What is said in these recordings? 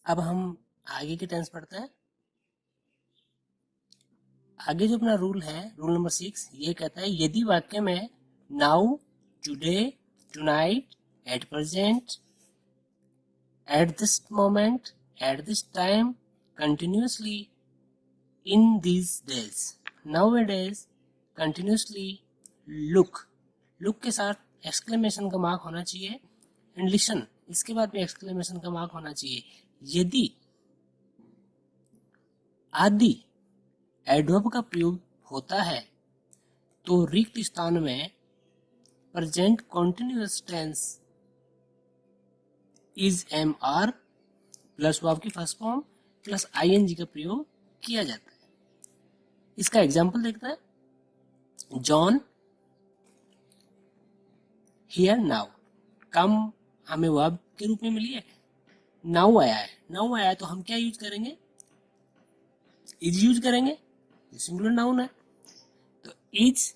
अब हम आगे के टेंस पढ़ते हैं। आगे जो अपना रूल है, रूल नंबर 6, ये कहता है यदि वाक्य में now, today, tonight, at present, at this moment, at this time, continuously, in these days, nowadays, continuously, look, look के साथ एक्सक्लेमेशन का मार्क होना चाहिए, एंड लिसन, इसके बाद भी एक्सक्लेमेशन का मार्क होना चाहिए। यदि आदि एडवर्ब का प्रयोग होता है तो रिक्त स्थान में present continuous tense is am are plus verb की फर्स्ट फॉर्म प्लस आईएनजी का प्रयोग किया जाता है। इसका एग्जाम्पल देखते हैं। जॉन हियर नाउ, कम हमें वर्ब के रूप में मिली है, नाउ आया है, नाउ आया है तो हम क्या यूज करेंगे, इज यूज करेंगे, सिंगुलर नाउन है तो is,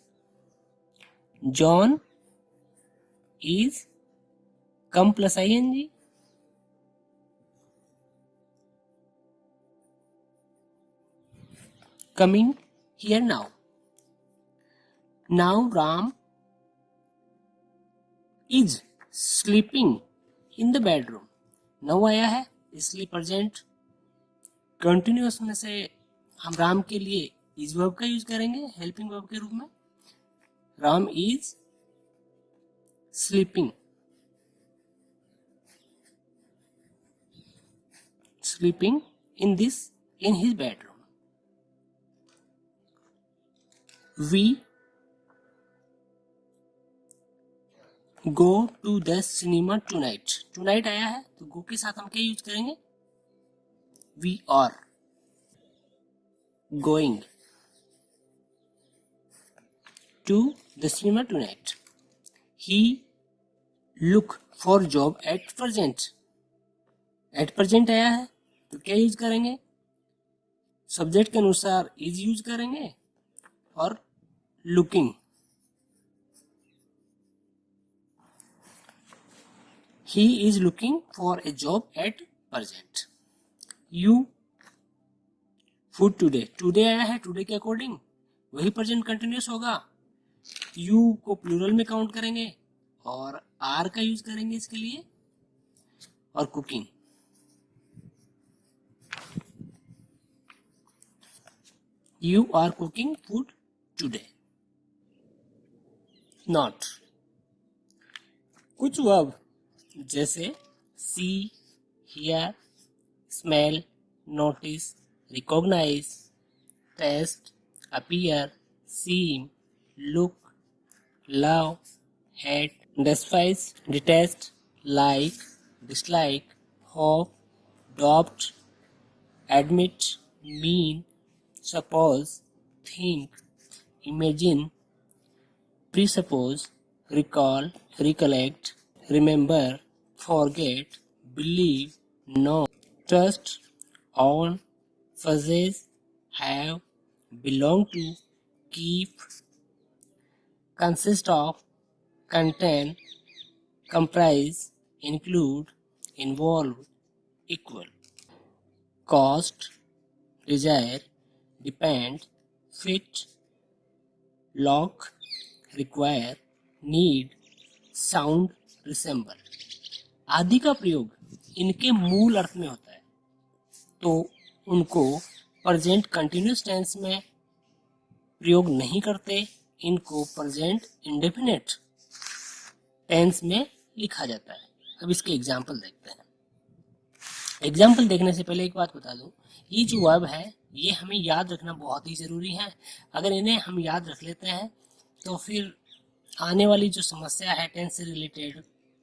John is, come plus ING, coming here now. Now Ram is sleeping in the bedroom, now आया है इसलिए प्रेजेंट कंटिन्यूअस में से हम राम के लिए इज वर्ब का यूज करेंगे हेल्पिंग वर्ब के रूप में। Ram is sleeping, sleeping in his bedroom. We go to the cinema tonight. Tonight आया है तो go के साथ हम क्या यूज करेंगे, we are going to the cinema tonight. He look for job at present. At present आया है तो क्या यूज करेंगे, सब्जेक्ट के अनुसार इज यूज करेंगे और looking. He is looking for a job at present. You food today. Today आया है, today के अकॉर्डिंग वही प्रेजेंट कंटिन्यूस होगा। You को प्लूरल में काउंट करेंगे और आर का यूज करेंगे इसके लिए, और cooking. You are cooking food today. Not. कुछ वर्ब जैसे see, hear, smell, notice, recognize, taste, appear, seem, look, love, hate, despise, detest, like, dislike, hope, adopt, admit, mean, suppose, think, imagine, presuppose, recall, recollect, remember, forget, believe, know, trust, own, possess, have, belong to, keep, consist of, contain, comprise, include, involve, equal, cost, desire, depend, fit, lock, require, need, sound, resemble आदि का प्रयोग इनके मूल अर्थ में होता है तो उनको प्रेजेंट कंटिन्यूअस टेंस में प्रयोग नहीं करते, इनको प्रेजेंट इंडेफिनिट टेंस में लिखा जाता है। अब इसके एग्जाम्पल देखते हैं। एग्जाम्पल देखने से पहले एक बात बता दूं, ये जो वर्ब है ये हमें याद रखना बहुत ही ज़रूरी है। अगर इन्हें हम याद रख लेते हैं तो फिर आने वाली जो समस्या है टेंस से रिलेटेड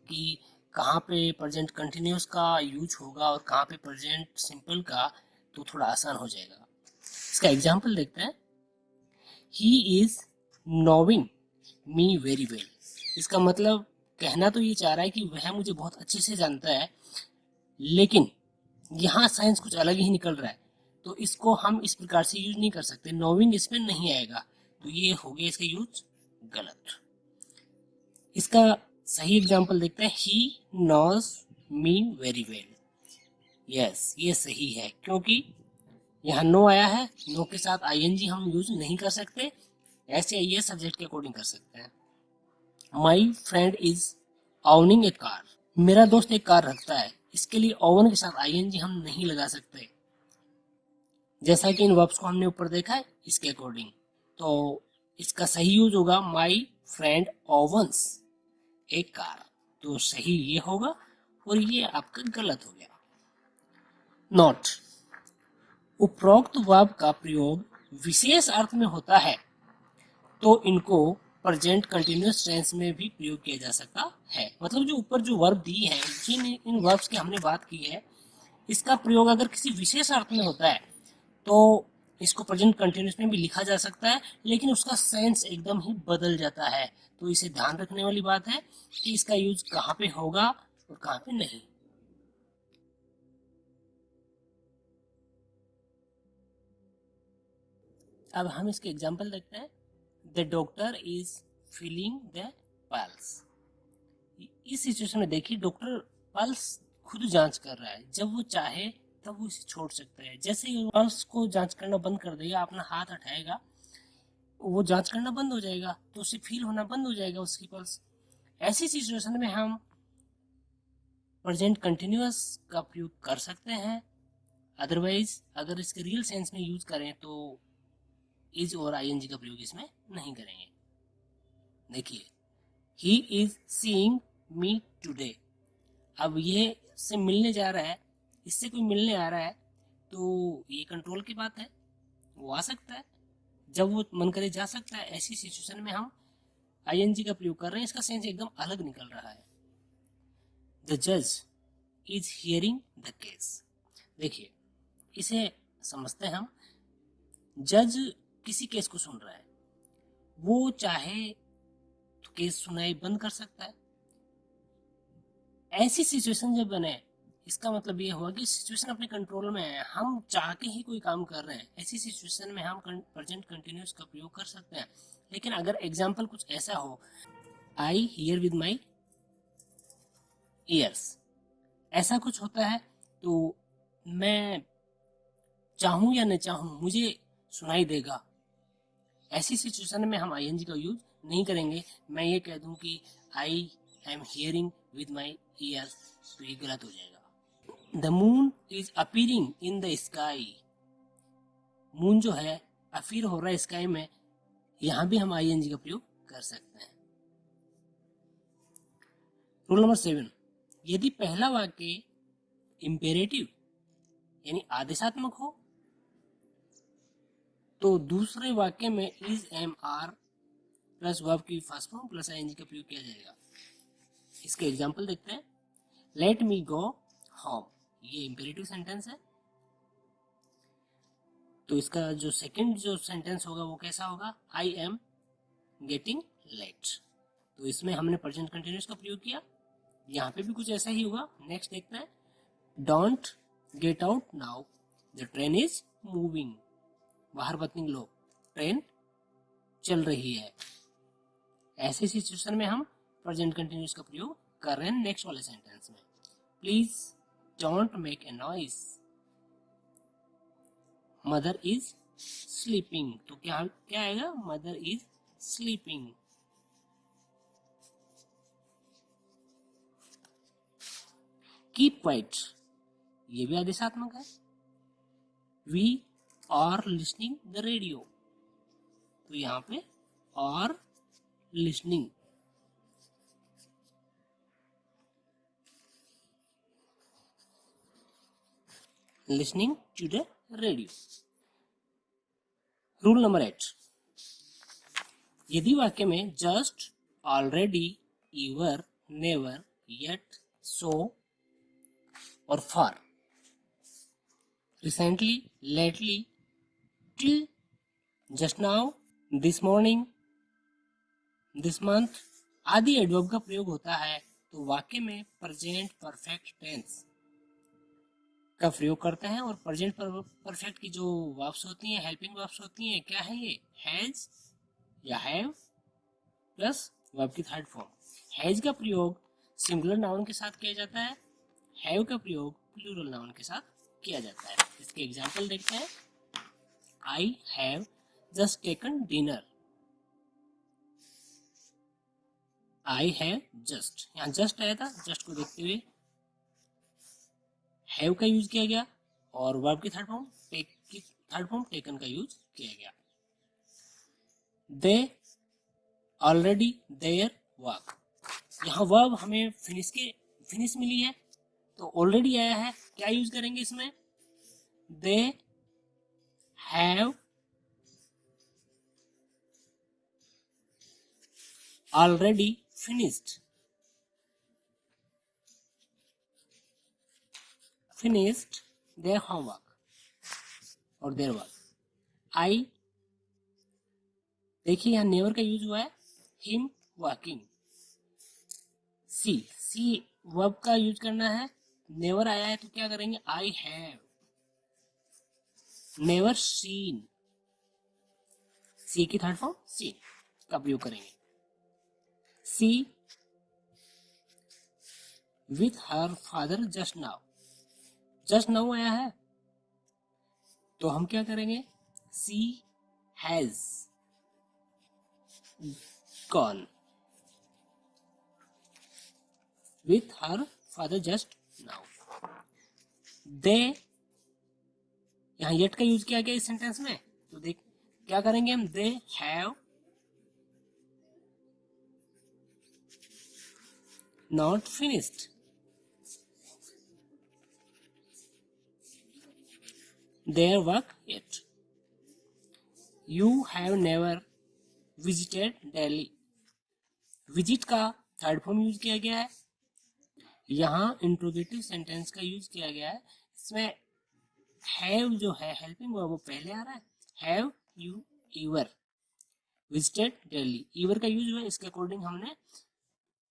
कि कहाँ पे प्रेजेंट कंटिन्यूस का यूज होगा और कहाँ पे प्रेजेंट सिंपल का, तो थोड़ा आसान हो जाएगा। इसका एग्जाम्पल देखते हैं। He is नोविंग me very well, इसका मतलब कहना तो ये चाह रहा है कि वह मुझे बहुत अच्छे से जानता है, लेकिन यहाँ साइंस कुछ अलग ही निकल रहा है तो इसको हम इस प्रकार से यूज नहीं कर सकते, नोविंग इसमें नहीं आएगा तो ये हो गया इसका यूज गलत। इसका सही एग्जाम्पल देखते हैं। He knows me very well, yes, ये सही है, क्योंकि यहाँ नो आया है, नो के साथ आईएनजी हम यूज नहीं कर सकते, ऐसे ये सब्जेक्ट के अकॉर्डिंग कर सकते हैं। My friend is owning a car, मेरा दोस्त एक कार रखता है, इसके लिए ओवन के साथ आईएनजी हम नहीं लगा सकते, जैसा कि इन वर्ब्स को हमने ऊपर देखा है इसके अकॉर्डिंग। तो इसका सही यूज होगा माई फ्रेंड ओवन्स ए कार, तो सही ये होगा और ये आपका गलत हो गया। नॉट, उपरोक्त वर्ब का प्रयोग विशेष अर्थ में होता है तो इनको प्रेजेंट कंटिन्यूअस टेंस में भी प्रयोग किया जा सकता है। मतलब जो ऊपर जो वर्ब दी है, जिन इन वर्ब्स की हमने बात की है, इसका प्रयोग अगर किसी विशेष अर्थ में होता है तो इसको प्रेजेंट कंटिन्यूअस में भी लिखा जा सकता है, लेकिन उसका सेंस एकदम ही बदल जाता है। तो इसे ध्यान रखने वाली बात है कि इसका यूज कहाँ पे होगा और कहाँ पे नहीं। अब हम इसके एग्जाम्पल देखते हैं। The doctor is feeling the pulse. इस सिचुएशन में देखिए, डॉक्टर पल्स खुद जांच कर रहा है, जब वो चाहे तब वो इसे छोड़ सकता है। जैसे ही पल्स को जांच करना बंद कर देगा, अपना हाथ हटाएगा, वो जांच करना बंद हो जाएगा, तो उसे फील होना बंद हो जाएगा उसकी पल्स। ऐसी सिचुएशन में हम प्रेजेंट कंटिन्यूअस का प्रयोग कर सकते हैं। अदरवाइज अगर इसके रियल सेंस में यूज करें तो इज और आईएनजी का प्रयोग इसमें नहीं करेंगे। देखिए, he is seeing me today. अब ये से मिलने जा रहा है, इससे कोई मिलने आ रहा है, तो ये कंट्रोल की बात है, वो आ सकता है, जब वो मन करे जा सकता है। ऐसी सिचुएशन में हम आईएनजी का प्रयोग कर रहे हैं, इसका सेंस एकदम अलग निकल रहा है। द जज इज हियरिंग द केस। देखिए, इसे समझते हैं हम। जज किसी केस को सुन रहा है, वो चाहे तो केस सुनाई बंद कर सकता है। ऐसी सिचुएशन जब बने, इसका मतलब ये हुआ कि सिचुएशन अपने कंट्रोल में है, हम चाह के ही कोई काम कर रहे हैं। ऐसी सिचुएशन में हम प्रेजेंट कंटिन्यूअस का प्रयोग कर सकते हैं। लेकिन अगर एग्जाम्पल कुछ ऐसा हो, I hear with my years, ऐसा कुछ होता है, तो मैं चाहूं या न चाहूं मुझे सुनाई देगा। ऐसी सिचुएशन में हम आईएनजी का यूज नहीं करेंगे। मैं ये कह दूं कि I am hearing with my years, तो ये गलत हो जाएगा। The moon is appearing in the sky. Moon जो है अपीयर हो रहा है स्काई में, यहां भी हम आईएनजी का प्रयोग कर सकते हैं। रूल नंबर 7, यदि पहला वाक्य इंपेरेटिव यानी आदेशात्मक हो तो दूसरे वाक्य में is am are plus verb की फर्स्ट फॉर्म प्लस आईएनजी का प्रयोग किया जाएगा। इसके एग्जांपल देखते हैं। लेट मी गो होम, ये इंपेरेटिव सेंटेंस है, तो इसका जो सेकंड जो सेंटेंस होगा वो कैसा होगा, आई एम गेटिंग लेट। तो इसमें हमने प्रेजेंट कंटिन्यूअस का प्रयोग किया, यहाँ पे भी कुछ ऐसा ही होगा। नेक्स्ट देखते हैं। Don't get out now, the train is moving. बाहर मत निकलो, ट्रेन चल रही है। ऐसे सिचुएशन में हम प्रेजेंट कंटिन्यूअस का प्रयोग कर रहे हैं नेक्स्ट वाले सेंटेंस में। Please don't make a noise, mother is sleeping. तो क्या क्या आएगा, mother is sleeping. Keep quiet, ये भी आदेशात्मक है। We are listening the radio, तो यहाँ पे are listening. Listening to the radio. Rule number 8, यदि वाक्य में just, already, ever, never, yet, so और for, recently, lately, till, just now, this morning, this month आदि एडवर्ब का प्रयोग होता है, तो वाक्य में प्रेजेंट परफेक्ट टेंस का प्रयोग करते हैं। और प्रेजेंट परफेक्ट की जो वर्ब्स होती हैं, हेल्पिंग वर्ब्स होती हैं, क्या है ये, हैज या हैव प्लस वर्ब की थर्ड फॉर्म। हैज का प्रयोग सिंगुलर नाउन के साथ किया जाता है, हैव का प्रयोग प्लूरल नाउन के साथ किया जाता है। इसके एग्जाम्पल देखते हैं। I have just taken dinner. I have just, यहाँ जस्ट आया था, जस्ट को देखते हुए हैव का यूज किया गया और वर्ब की थर्ड फॉर्म टेक की थर्ड फॉर्म टेकन का यूज किया गया। दे ऑलरेडी देयर वर्क, यहाँ वर्ब हमें फिनिश मिली है तो ऑलरेडी आया है, क्या यूज करेंगे इसमें? They have already finished their homework और their work। I, देखिए यहाँ नेवर का यूज हुआ है, him working। सी वर्ब का यूज करना है, नेवर आया है तो क्या करेंगे? I have never seen, सी की थर्ड फॉर्म seen का प्रयोग करेंगे। She with her father just now, just now आया है तो हम क्या करेंगे? She has gone with her father just now. दे, यहां येट का यूज किया गया इस सेंटेंस में, तो देख क्या करेंगे हम? They have not finished their work yet। You have never visited Delhi, visit का थर्ड फॉर्म यूज किया गया है। यहाँ इंट्रोगेटिव सेंटेंस का यूज किया गया है, इसमें हैव जो है हेल्पिंग वर्ब वो पहले आ रहा है। Have you ever visited Delhi, ever का यूज हुआ, इसके अकॉर्डिंग हमने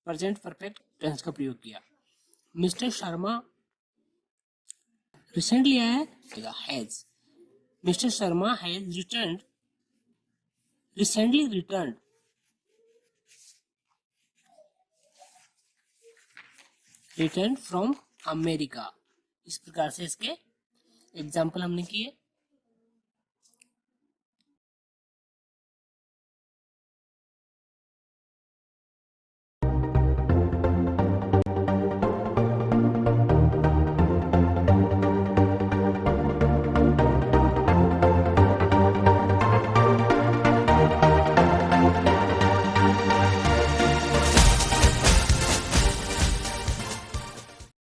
प्रेजेंट परफेक्ट टेंस का प्रयोग किया। मिस्टर शर्मा रिसेंटली आया है, has. Mister Sharma has returned, recently returned, return from America. इस प्रकार से इसके एग्जाम्पल हमने किए।